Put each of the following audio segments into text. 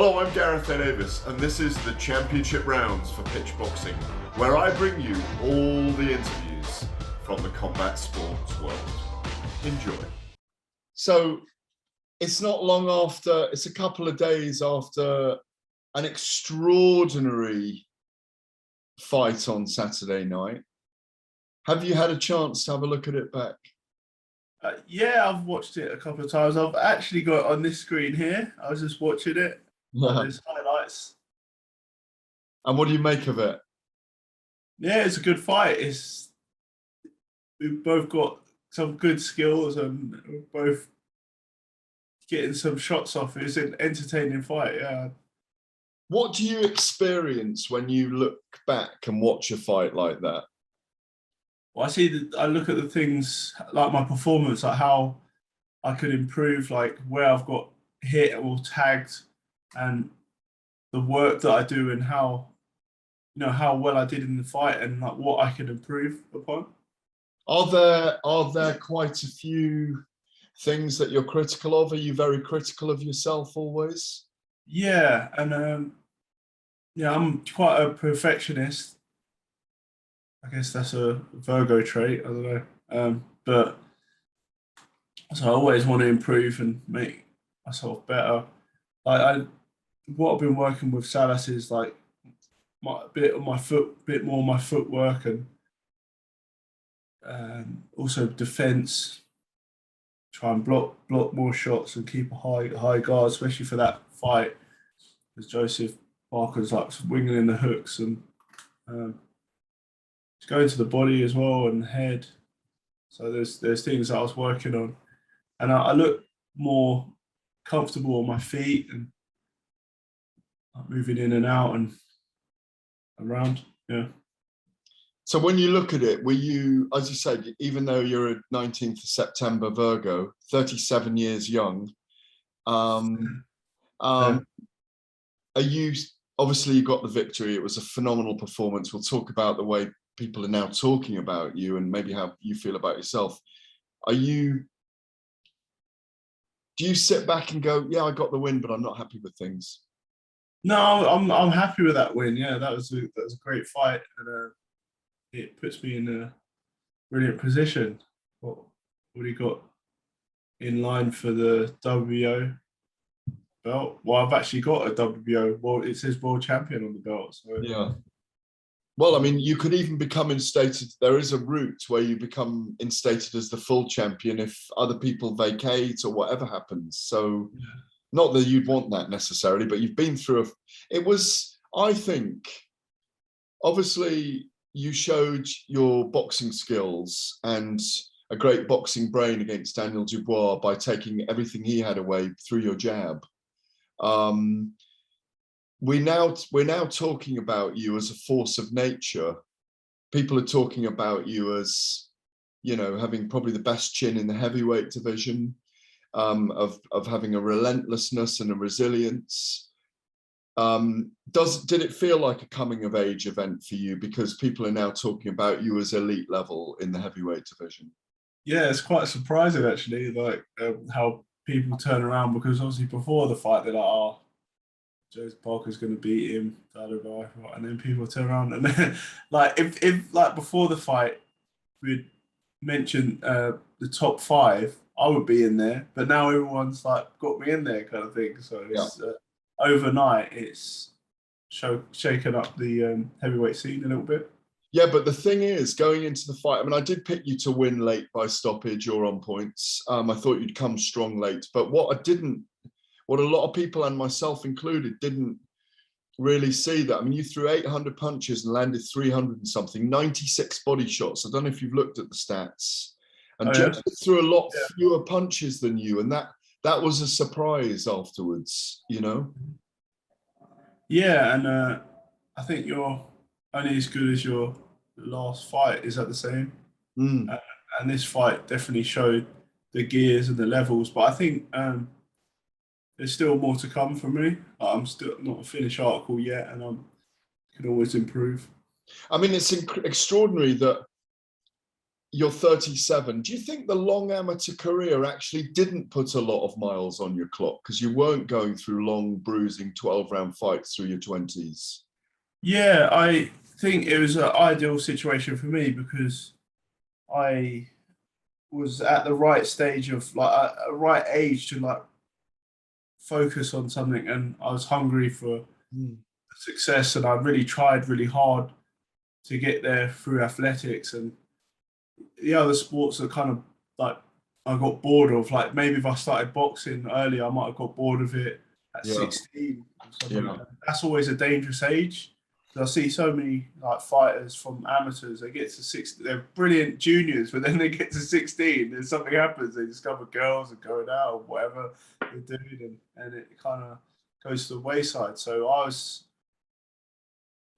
Hello, I'm Gareth Davies, and this is the Championship Rounds for PitchBoxing, where I bring you all the interviews from the combat sports world. Enjoy. So, it's not long after, it's a couple of days after an extraordinary fight on Saturday night. Have you had a chance to have a look at it back? Yeah, I've watched it a couple of times. I've actually got it on this screen here. I was just watching it. There's highlights. And what do you make of it? Yeah, it's a good fight. We've both got some good skills and we're both getting some shots off. It's an entertaining fight, yeah. What do you experience when you look back and watch a fight like that? Well, I look at the things like my performance, like how I could improve, like where I've got hit or tagged, and the work that I do, and how well I did in the fight, and like what I can improve upon. Are there quite a few things that you're critical of? Are you very critical of yourself always? Yeah, and yeah, I'm quite a perfectionist. I guess that's a Virgo trait. I don't know, but so I always want to improve and make myself better. What I've been working with Salas is like bit more my footwork, and also defense. Try and block more shots and keep a high guard, especially for that fight. Because Joseph Parker's like winging in the hooks and going to the body as well and head. So there's things that I was working on, and I look more comfortable on my feet and moving in and out and around. Yeah. So when you look at it, were you, as you said, even though you're a 19th of September Virgo, 37 years young, are you, obviously you got the victory. It was a phenomenal performance. We'll talk about the way people are now talking about you and maybe how you feel about yourself. Do you sit back and go, yeah, I got the win, but I'm not happy with things? No, I'm happy with that win. Yeah, that was a great fight, and it puts me in a brilliant position. What do you got in line for the WBO belt? Well, I've actually got a WBO. Well, it says world champion on the belt. So yeah. Well, I mean, you could even become instated. There is a route where you become instated as the full champion if other people vacate or whatever happens. So, yeah. Not that you'd want that necessarily, but you've been through it was, I think, obviously you showed your boxing skills and a great boxing brain against Daniel Dubois by taking everything he had away through your jab. We're now talking about you as a force of nature. People are talking about you as, you know, having probably the best chin in the heavyweight division, of having a relentlessness and a resilience. Did it feel like a coming of age event for you because people are now talking about you as elite level in the heavyweight division? Yeah, it's quite surprising actually, like how people turn around, because obviously before the fight they're like, oh, Joseph Parker's going to beat him, and then people turn around and then, like if like before the fight we'd mentioned the top 5, I would be in there, but now everyone's like got me in there, kind of thing. So it's overnight, it's shaken up the heavyweight scene a little bit. Yeah, but the thing is, going into the fight, I mean, I did pick you to win late by stoppage or on points. I thought you'd come strong late, but what a lot of people and myself included didn't really see that. I mean, you threw 800 punches and landed 300 and something, 96 body shots. I don't know if you've looked at the stats. And Joseph threw a lot fewer punches than you, and that was a surprise afterwards, you know? Yeah, and I think you're only as good as your last fight. Is that the same? And this fight definitely showed the gears and the levels, but I think there's still more to come for me. I'm still not a finished article yet, and I can always improve. I mean, it's extraordinary that you're 37. Do you think the long amateur career actually didn't put a lot of miles on your clock because you weren't going through long, bruising 12-round fights through your 20s? Yeah, I think it was an ideal situation for me because I was at the right stage of like a right age to like focus on something, and I was hungry for success, and I really tried really hard to get there through athletics. And the other sports are kind of like I got bored of. Like maybe if I started boxing earlier, I might have got bored of it at Yeah. 16 or something. Yeah. That's always a dangerous age. I see so many like fighters from amateurs. They get to 16, they're brilliant juniors, but then they get to 16, and something happens. They discover girls and going out or whatever they're doing, and it kind of goes to the wayside. So I was,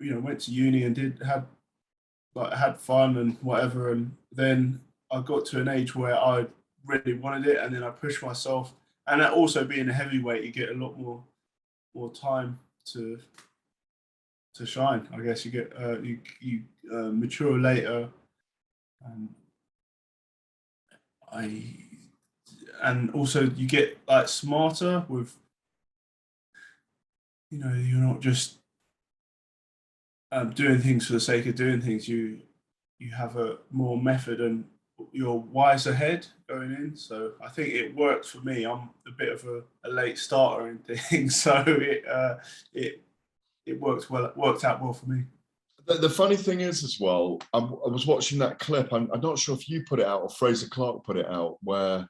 went to uni and had fun and whatever, and then I got to an age where I really wanted it, and then I pushed myself. And that also being a heavyweight, you get a lot more time to shine. I guess you get you mature later, and also you get like smarter with, you're not just doing things for the sake of doing things. You have a more method, and you're wiser head going in. So I think it works for me. I'm a bit of a late starter in things, so it worked out well for me. The funny thing is as well, I was watching that clip. I'm not sure if you put it out or Fraser Clark put it out, where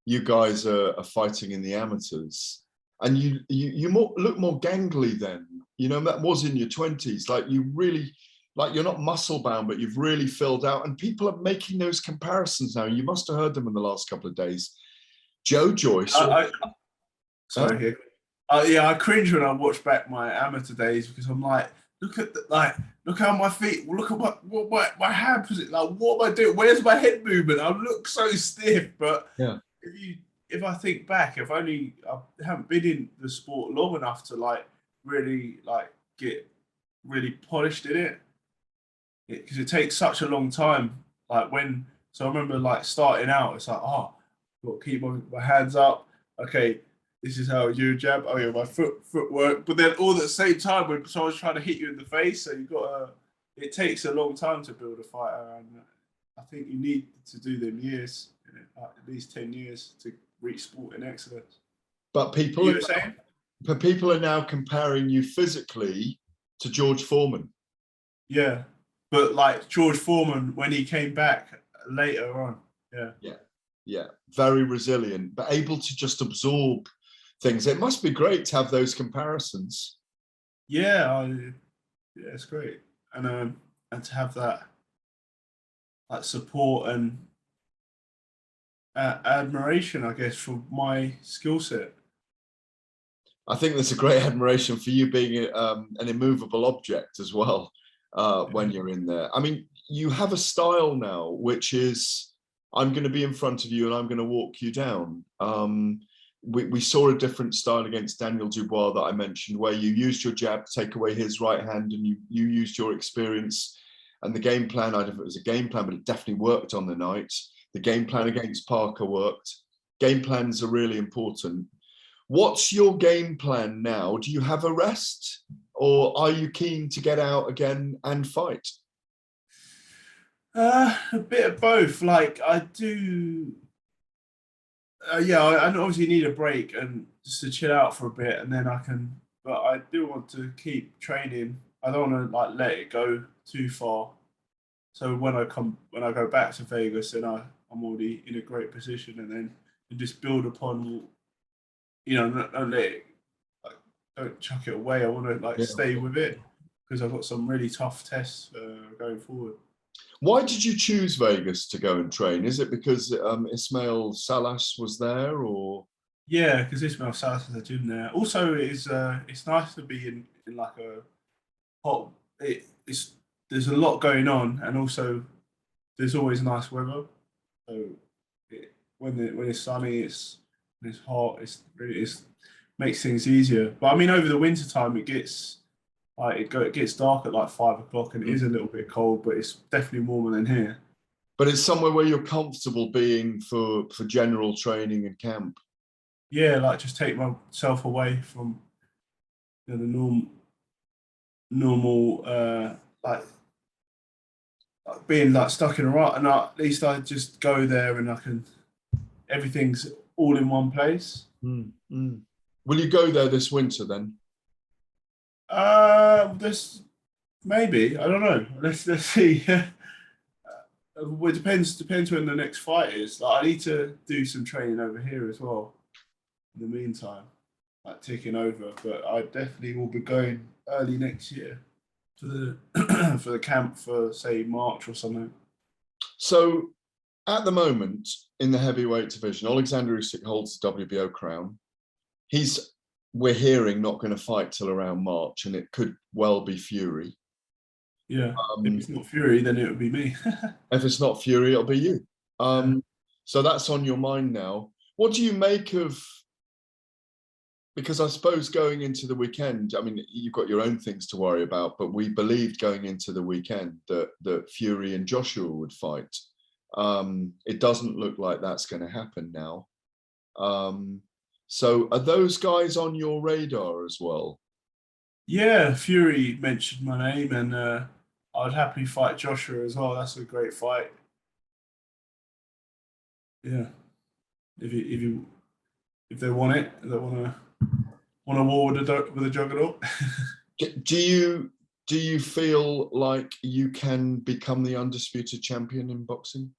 you guys are fighting in the amateurs, and you look more gangly then. That was in your 20s. Like you really, like you're not muscle bound, but you've really filled out. And people are making those comparisons now. You must have heard them in the last couple of days. Joyce. Sorry. Yeah, I cringe when I watch back my amateur days because I'm like, look how my feet, look at what my hand position, like what am I doing? Where's my head movement? I look so stiff. But yeah, if I think back, I haven't been in the sport long enough to like really like get really polished in it, because it takes such a long time. So I remember like starting out, it's like, oh, I've got to keep my hands up. Okay, this is how you jab. Oh yeah, my footwork. But then all at the same time, when someone's trying to hit you in the face, so it takes a long time to build a fighter, and I think you need to do them years, at least 10 years to reach sporting excellence. But people are now comparing you physically to George Foreman. Yeah, but like George Foreman when he came back later on. Yeah, very resilient, but able to just absorb things. It must be great to have those comparisons. Yeah, it's great, and to have that support and admiration, I guess, for my skill set. I think there's a great admiration for you being an immovable object as well when you're in there. I mean, you have a style now, which is, I'm going to be in front of you and I'm going to walk you down. We saw a different style against Daniel Dubois that I mentioned, where you used your jab to take away his right hand, and you used your experience and the game plan. I don't know if it was a game plan, but it definitely worked on the night. The game plan against Parker worked. Game plans are really important. What's your game plan now? Do you have a rest, or are you keen to get out again and fight? A bit of both. Like I do. I obviously need a break and just to chill out for a bit, and then I can. But I do want to keep training. I don't want to like let it go too far. So when I go back to Vegas, then I'm already in a great position, and then you just build upon. Don't let it, like, don't chuck it away. I want to stay with it because I've got some really tough tests going forward. Why did you choose Vegas to go and train? Is it because Ismail Salas was there, or? Yeah, because Ismail Salas has a gym there. Also, it's nice to be in like a hot. There's a lot going on, and also there's always nice weather. So when it's sunny, it's hot. It makes things easier. But I mean, over the winter time, it gets it gets dark at like 5 o'clock, and it is a little bit cold, but it's definitely warmer than here. But it's somewhere where you're comfortable being for general training and camp. Yeah, like just take myself away from the normal like being like stuck in a rut, and at least I just go there and everything's all in one place. Will you go there this winter then? This maybe, I don't know. Let's see. Well, it depends when the next fight is. Like, I need to do some training over here as well. In the meantime, like ticking over, but I definitely will be going early next year for the for the camp for say March or something. So at the moment in the heavyweight division, Alexander Usyk holds the WBO crown. We're hearing, not going to fight till around March, and it could well be Fury. Yeah, if it's not Fury, then it would be me. If it's not Fury, it'll be you. Yeah. So that's on your mind now. What do you make of? Because I suppose going into the weekend, I mean, you've got your own things to worry about, but we believed going into the weekend that Fury and Joshua would fight. It doesn't look like that's going to happen now. So are those guys on your radar as well? Yeah, Fury mentioned my name, and I'd happily fight Joshua as well. That's a great fight. Yeah, if they want it, they want a war with a juggernaut. Do you feel like you can become the undisputed champion in boxing?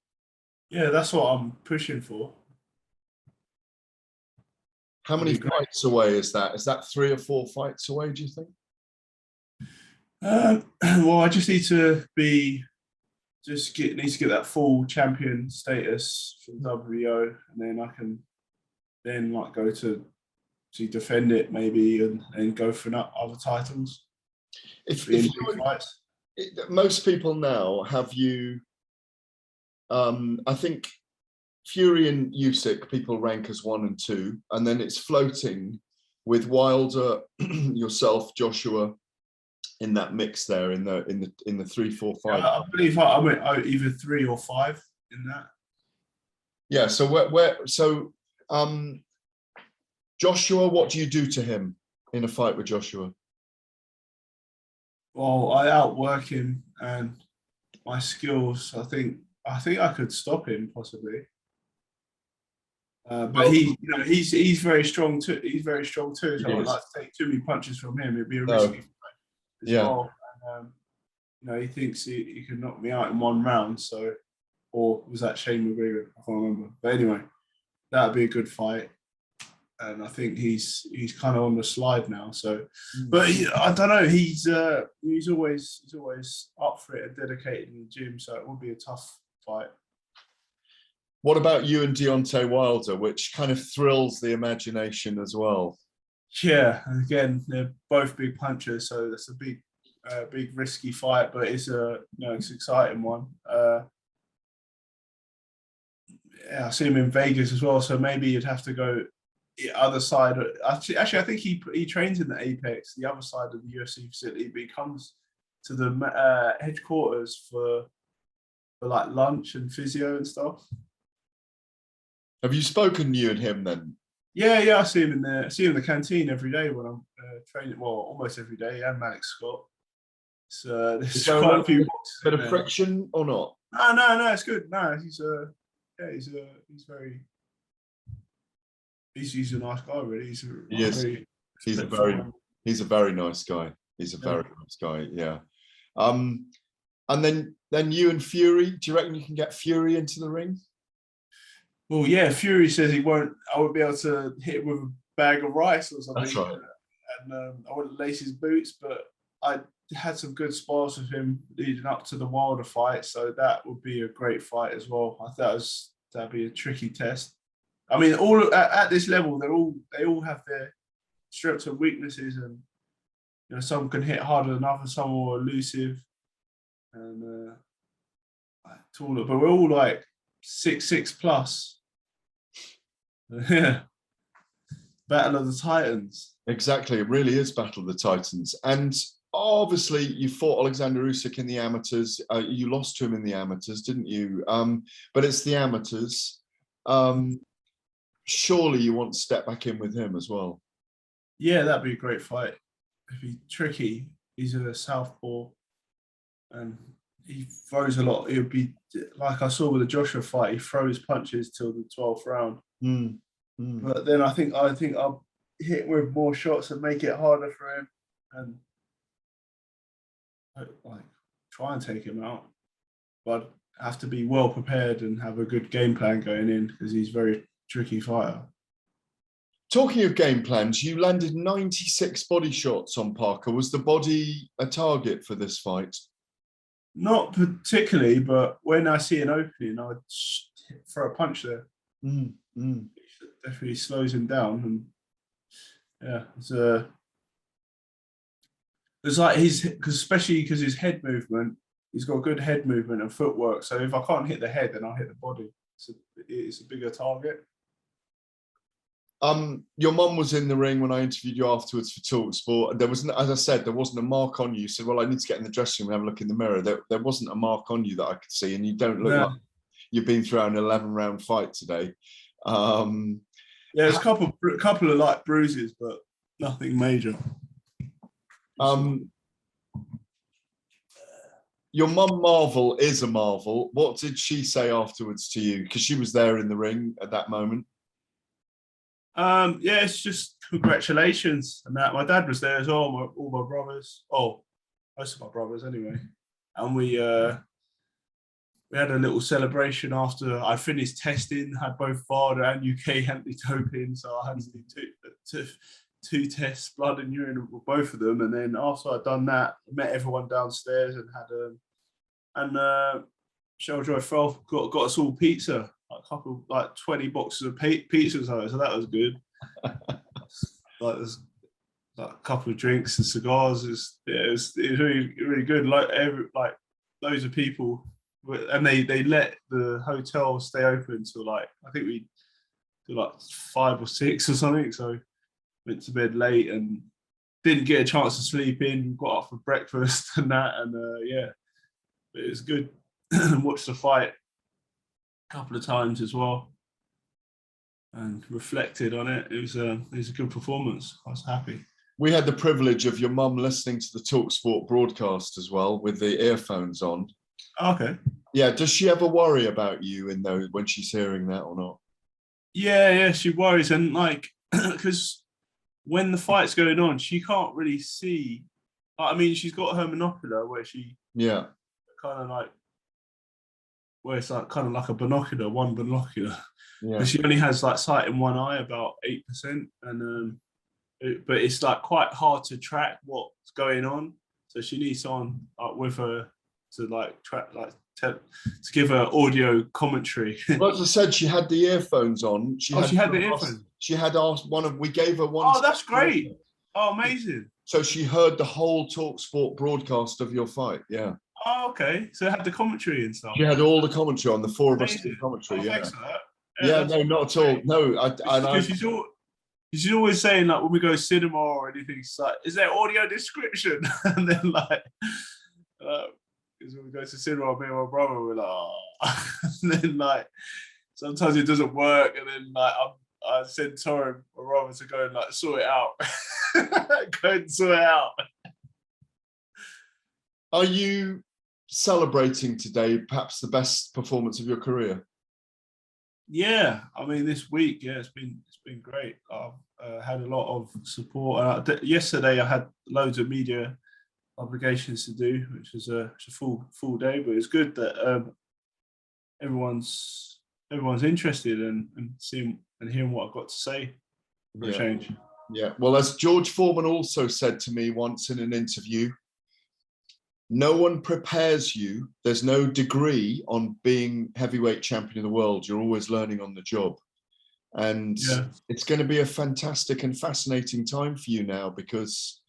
Yeah, that's what I'm pushing for. How many fights away is that? Is that 3 or 4 fights away, do you think? Well, I just need to get that full champion status from WBO, and then I can then like go to defend it maybe and go for other titles. Most people now have you. I think Fury and Usyk people rank as 1 and 2, and then it's floating with Wilder, yourself, Joshua, in that mix there in the 3, 4, 5. I believe I went either 3 or 5 in that. Yeah. So Joshua, what do you do to him in a fight with Joshua? Well, I outwork him, and my skills. I think I could stop him possibly. But he's very strong too. He's very strong too. So I'd like to take too many punches from him. It'd be a risky fight as well. And, he thinks he can knock me out in 1 round. So, or was that Shane McGregor? I can't remember. But anyway, that'd be a good fight. And I think he's kind of on the slide now. So, but I don't know. He's always up for it and dedicated in the gym. So it would be a tough fight. What about you and Deontay Wilder, which kind of thrills the imagination as well? Yeah, and again, they're both big punchers, so that's a big risky fight, but it's it's an exciting one. I see him in Vegas as well, so maybe you'd have to go the other side. Actually, I think he trains in the Apex, the other side of the UFC facility, but he comes to the headquarters for like lunch and physio and stuff. Have you spoken, you and him, then? Yeah, I see him in there. I see him in the canteen every day when I'm training. Well, almost every day, and Malik Scott. So there's quite a few bit of friction or not? No, it's good. No, he's a nice guy, really. He's a very nice guy. He's a very nice guy. Yeah. And then you and Fury. Do you reckon you can get Fury into the ring? Well, yeah. Fury says he won't. I won't be able to hit him with a bag of rice or something. That's right. And I wouldn't lace his boots, but I had some good spars with him leading up to the Wilder fight, so that would be a great fight as well. I thought that'd be a tricky test. I mean, all at this level, they all have their strengths and weaknesses, and some can hit harder than others, some are more elusive and taller, but we're all like 6'6" plus. Yeah, Battle of the Titans. Exactly, it really is Battle of the Titans. And obviously you fought Alexander Usyk in the amateurs. You lost to him in the amateurs, didn't you? But it's the amateurs. Surely you want to step back in with him as well. Yeah, that'd be a great fight. It'd be tricky. He's a southpaw, and he throws a lot. It would be like I saw with the Joshua fight. He throws punches till the 12th round. But then I think I'll hit with more shots and make it harder for him, and like try and take him out. But have to be well prepared and have a good game plan going in because he's a very tricky fighter. Talking of game plans, you landed 96 body shots on Parker. Was the body a target for this fight? Not particularly, but when I see an opening, I would throw a punch there. It definitely slows him down, and yeah, it's like especially because his head movement, he's got good head movement and footwork. So if I can't hit the head, then I'll hit the body. It's a bigger target. Your mum was in the ring when I interviewed you afterwards for TalkSport. There wasn't, as I said, there wasn't a mark on you. You said, well, I need to get in the dressing room and have a look in the mirror. There wasn't a mark on you that I could see, and you don't look like you've been through an 11-round fight today. There's a couple of light bruises, but nothing major. Your mum Marvel is a marvel. What did she say afterwards to you? Because she was there in the ring at that moment. Yeah, it's just congratulations and that. My dad was there as well. All my brothers. Oh, most of my brothers anyway. And we had a little celebration after I finished testing. Had both VADA and UK anti-doping, so I had to do two tests, blood and urine, with both of them. And then after I'd done that, I met everyone downstairs and had Cheryl Joy got us all pizza. Like a couple, like 20 boxes of pizzas, so that was good. There's like a couple of drinks and cigars. It was really, really good. Like loads of people, and they let the hotel stay open till like I think we do like 5 or 6 or something. So went to bed late and didn't get a chance to sleep in. Got up for breakfast and that, and yeah, it was good. Watched the fight couple of times as well and reflected on it. It was a good performance. I was happy. We had the privilege of your mum listening to the TalkSport broadcast as well with the earphones on. Okay. Yeah, does she ever worry about you in those when she's hearing that or not? Yeah, she worries, and like because when the fight's going on, she can't really see. I mean, she's got her monocular where she kind of like where it's like kind of like one binocular. Yeah. But she only has like sight in one eye, about 8%, and but it's like quite hard to track what's going on. So she needs someone with her to like track, like to give her audio commentary. Well, as I said, she had the earphones on. She had the earphones. She had asked we gave her one. Oh, that's great! Oh, amazing! So she heard the whole TalkSport broadcast of your fight. Yeah. Oh, okay. So it had the commentary and stuff. She had all the commentary on the 4 of us. Commentary. Oh, thanks for that. Yeah, no, not at all. No, she's always saying like when we go cinema or anything, she's like, "Is there audio description?" And then like, because when we go to cinema, me and my brother were like, "Oh," and then like sometimes it doesn't work, and then like I send Torrin, my brother, to go and like sort it out. Go and sort it out. Are you celebrating today perhaps the best performance of your career? Yeah, I mean this week, yeah, it's been great. I've had a lot of support. Yesterday I had loads of media obligations to do, which was a full day, but it's good that everyone's interested and seeing and hearing what I've got to say for a change. Yeah, well, as George Foreman also said to me once in an interview, no one prepares you. There's no degree on being heavyweight champion of the world. You're always learning on the job. And it's going to be a fantastic and fascinating time for you now because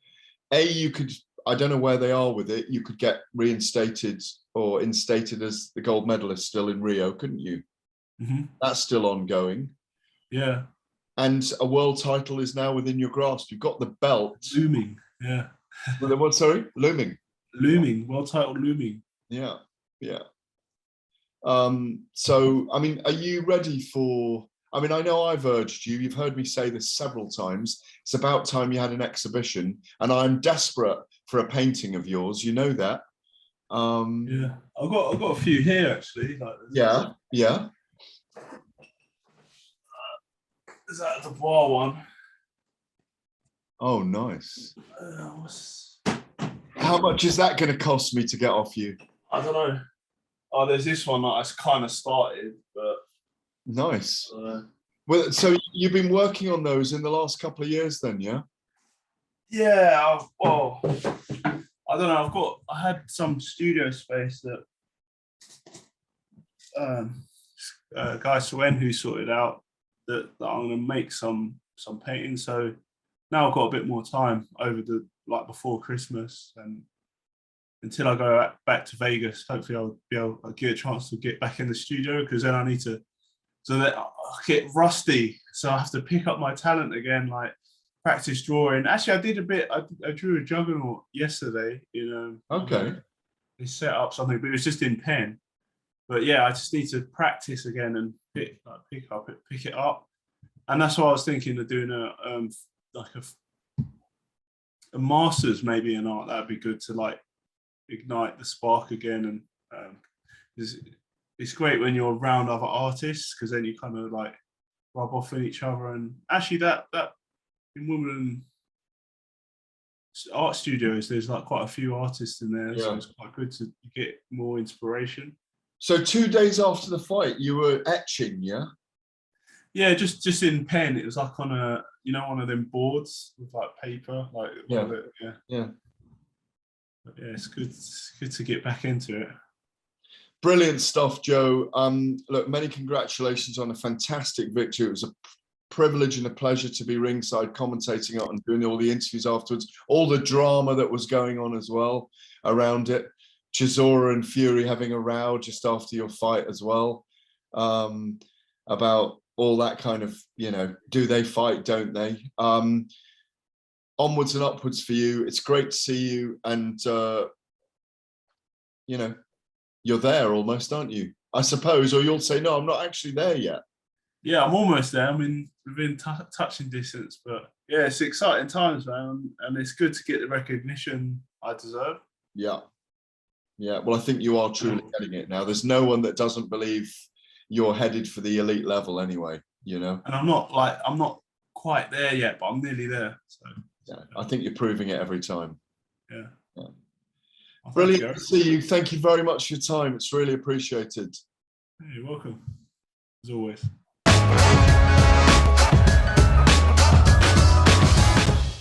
you could, I don't know where they are with it, you could get reinstated or instated as the gold medalist still in Rio, couldn't you? Mm-hmm. That's still ongoing. Yeah. And a world title is now within your grasp. You've got the belt. Looming, yeah. Well, what? Sorry, looming. Looming, world title looming. Yeah, yeah. So, I mean, are you ready for? I mean, I know I've urged you. You've heard me say this several times. It's about time you had an exhibition, and I'm desperate for a painting of yours. You know that. Yeah, I've got a few here actually. Like, Yeah, yeah. Is that the bar one? Oh, nice. Uh, How much is that going to cost me to get off you? I don't know. Oh, there's this one that I kind of started, but nice. Well, so you've been working on those in the last couple of years, then, yeah? Yeah. Well, I don't know. I had some studio space that Guy Swen who sorted out that I'm going to make some painting. So now I've got a bit more time over before Christmas, and until I go back to Vegas, hopefully I'll get a chance to get back in the studio, because then I need to, so that I get rusty. So I have to pick up my talent again, like practice drawing. Actually, I did a bit. I drew a juggernaut yesterday. Okay. They set up something, but it was just in pen. But yeah, I just need to practice again and pick it up. And that's what I was thinking of doing a master's maybe in art. That'd be good to like ignite the spark again. And it's great when you're around other artists, because then you kind of like rub off on each other. And actually that in Wimbledon art studios, there's like quite a few artists in there. Yeah. So it's quite good to get more inspiration. So 2 days after the fight, you were etching, yeah? Yeah, just in pen. It was like on one of them boards with like paper, like yeah. Yeah. But yeah, it's good to get back into it. Brilliant stuff, Joe. Look, many congratulations on a fantastic victory. It was a privilege and a pleasure to be ringside commentating it and doing all the interviews afterwards, all the drama that was going on as well around it. Chisora and Fury having a row just after your fight as well, about all that kind of, do they fight, don't they? Onwards and upwards for you. It's great to see you, and you're there almost, aren't you? I suppose, or you'll say, no, I'm not actually there yet. Yeah, I'm almost there. I mean, within touching distance, but yeah, it's exciting times, man, and it's good to get the recognition I deserve. Yeah. Yeah, well, I think you are truly getting it now. There's no one that doesn't believe you're headed for the elite level anyway, And I'm not quite there yet, but I'm nearly there. So yeah, I think you're proving it every time. Yeah. Well, brilliant to see you. Thank you very much for your time. It's really appreciated. You're welcome, as always.